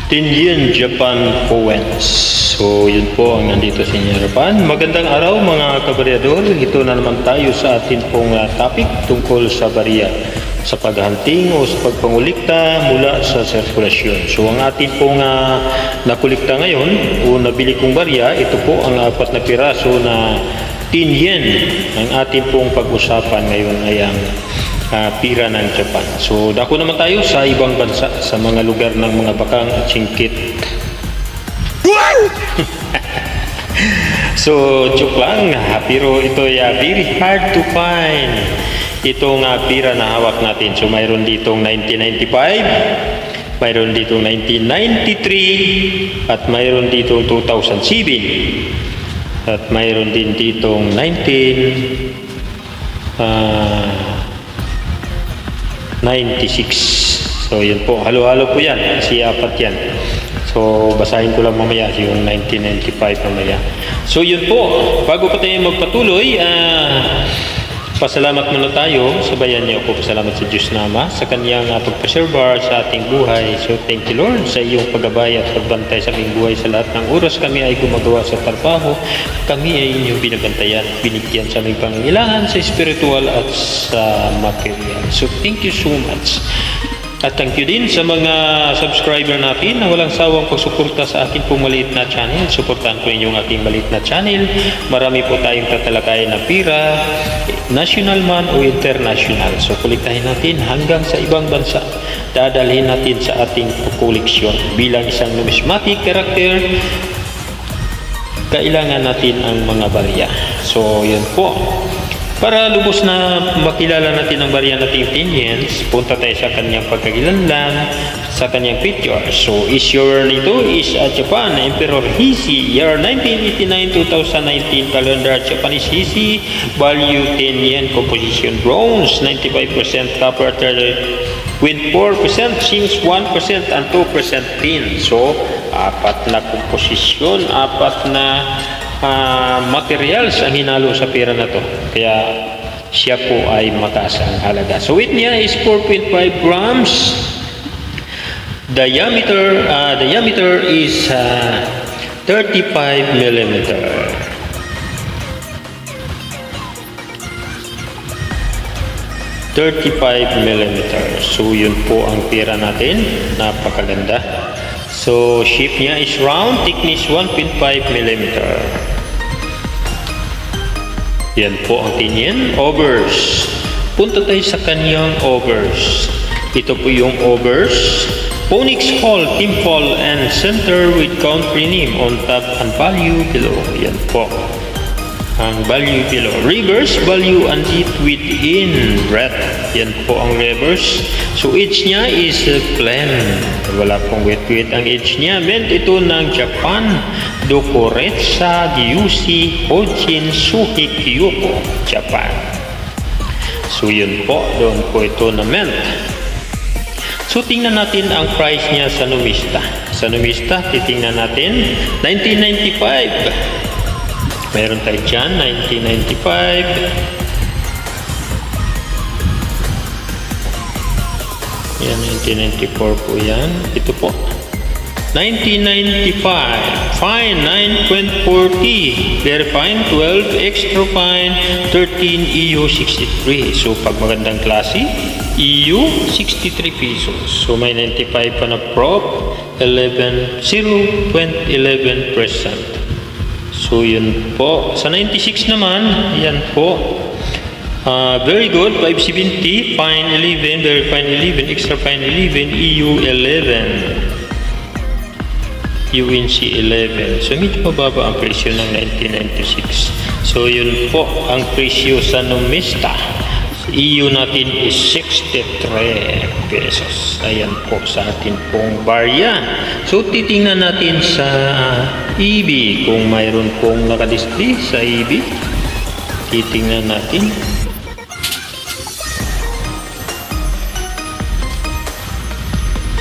Tinyin Japan Poems. So yun po ang nandito sa inyong harapan. Magandang araw mga kabaryador. Ito na naman tayo sa atin pong topic tungkol sa barya, sa paghahunting o sa pagpangulikta mula sa sirkulasyon. So ang atin pong nakulikta ngayon o nabili kong barya, ito po ang 4 na piraso na tin yen. Ang atin pong pag-usapan ngayon ay ang pira ng Japan. So dako naman tayo sa ibang bansa, sa mga lugar ng mga bakang at singkit. So joke lang, pero ito ay very hard to find. Itong pira na hawak natin. So mayroon ditong 1995, mayroon ditong 1993, at mayroon ditong 2007, at mayroon din ditong 96. So yun po, halo-halo po yan, kasi 4 yan. So basahin ko lang mamaya yung 1995 mamaya. So yun po, bago pa tayo magpatuloy, pasalamat muna tayo, sabayan niyo ako, pasalamat sa Diyos Nama sa kanyang pagpaserbar sa ating buhay. So thank you Lord sa iyong paggabay at pagbantay sa aming buhay. Sa lahat ng oras kami ay gumagawa sa trabaho, kami ay inyong binagantayan, binigyan sa aming pangangailangan sa spiritual at sa material. So thank you so much. At thank you din sa mga subscriber natin na walang sawang pagsuporta sa akin pong maliit na channel. Suportahan ko inyong aking maliit na channel. Marami po tayong tatalakayin na pira, national man o international. So kuliktahin natin hanggang sa ibang bansa. Dadalhin natin sa ating koleksyon. Bilang isang numismatic character, kailangan natin ang mga barya. So yun po. Para lubos na makilala natin ang barya nating tin yens, punta tayo sa kanyang pagkakilanlan, sa kanyang picture. So, issuer nito is Japan, Emperor Heisei, year 1989-2019 calendar, Japanese Heisei, value 10 yen, composition bronze, 95% copper with 4% zinc, 1% and 2% tin. So, 4 na komposisyon, 4 na materials ang hinalo sa pera na to, kaya siya po ay mataas ang halaga. So weight niya is 4.5 grams. Diameter is 35 millimeter. So yun po ang pera natin, napakaganda. So shape niya is round, thickness 1.5 millimeter. Yan po ang tin yen. Obverse. Punta tayo sa kanyang obverse. Ito po yung obverse. Phoenix Hall, Temple and Center with country name on top and value below. Yan po ang value below. Reverse, value and it within red. Yan po ang reverse. So edge niya is plain. Wala pong wet ang edge niya. Meant ito ng Japan. Dokuretsa Gyushi Hojin Suhi Kyoko, Japan. So yun po, doon po ito na meant. So tingnan natin ang price niya sa Numista. Sa Numista, titingnan natin 1995. Meron tayo dyan, 1995. Yan, 1994 po yan. Ito po. 1995. Fine, 9.40. Very fine, 12. Extra fine, 13. EU 63. So, pag magandang klase, EU 63 pesos. So, may 95 pa na prop. 11%. So, yun po. Sa 96 naman, yan po. Very good, 570, fine 11, very fine 11, extra fine 11, EU 11. UNC 11. So medyo mababa ang presyo ng 1996. So yun po ang presyo sa Numista. EU natin is 63 pesos. Ayan po sa atin pong barya. So titingnan natin sa EB kung mayroon pong nakadisplay sa EB. Titingnan natin.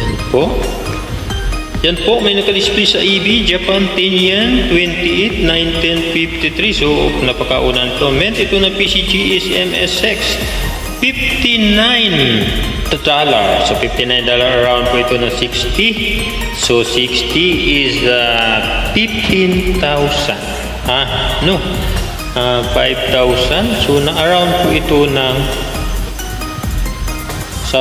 Ayan po. Yan po, may nakadisplay sa EB, Japan 10 yen, 28, 1953. So, napakaunan to. Meant ito na PCG is MSX, $59. So, $59 around po ito na 60. So, 60 is 15,000. 5,000. So, na-around po ito ng sa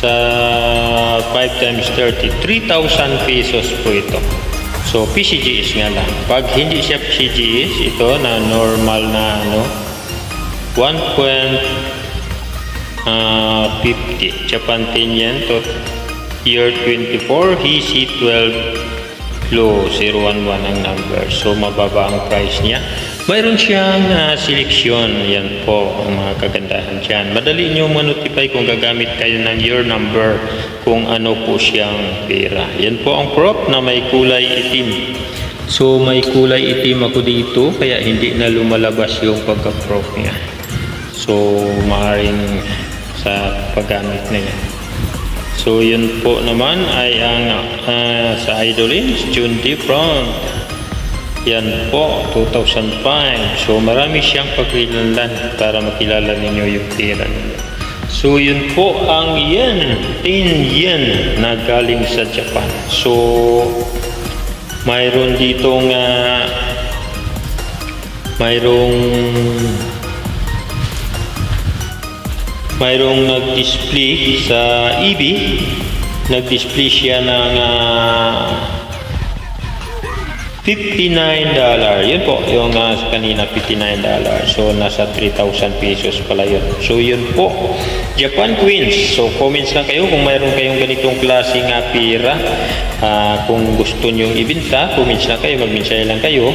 5 times 30, 3,000 pesos po ito. So, PCGS nga lang. Pag hindi siya PCGS, ito na normal na 1.50 Japan 10 yen to year 24, HC 12 low, 011 ang number. So, mababa ang price niya. Mayroon siyang seleksyon. Yan po ang mga kagandahan dyan. Madali nyo ma-notify kung gagamit kayo ng year number kung ano po siyang pera. Yan po ang prop na may kulay itim. So may kulay itim ako dito kaya hindi na lumalabas yung pagka-prop niya. So maaaring sa paggamit na yan. So yun po naman ay ang sa Idolins June Front. Yan po, 2005. So, marami siyang pagkilanlan para makilala ninyo yung tira ninyo. So, yun po ang yen, 10 yen na galing sa Japan. So, mayroon ditong mayroong nag-display sa EB. Nag-display siya ng $59. Yun po, yung kanina $59. So, nasa 3,000 pesos pala yun. So, yun po. Japan Queens. So, comments lang kayo kung mayroon kayong ganitong klaseng pera. Kung gusto nyo ibenta, comments lang kayo, mag-mensahe lang kayo.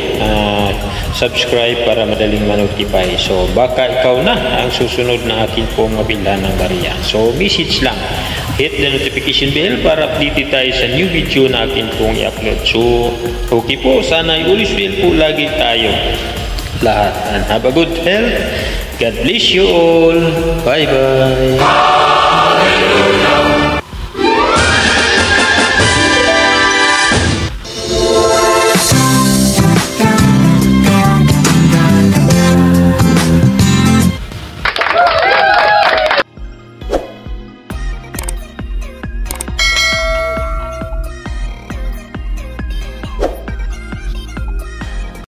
Subscribe para madaling ma-notify. So, baka ikaw na ang susunod na atin pong mabila ng barya. So, message lang. Hit the notification bell para update tayo sa new video na atin pong i-upload. So, okay po. Sana always well po lagi tayo lahat. And have a good health. God bless you all. Bye-bye.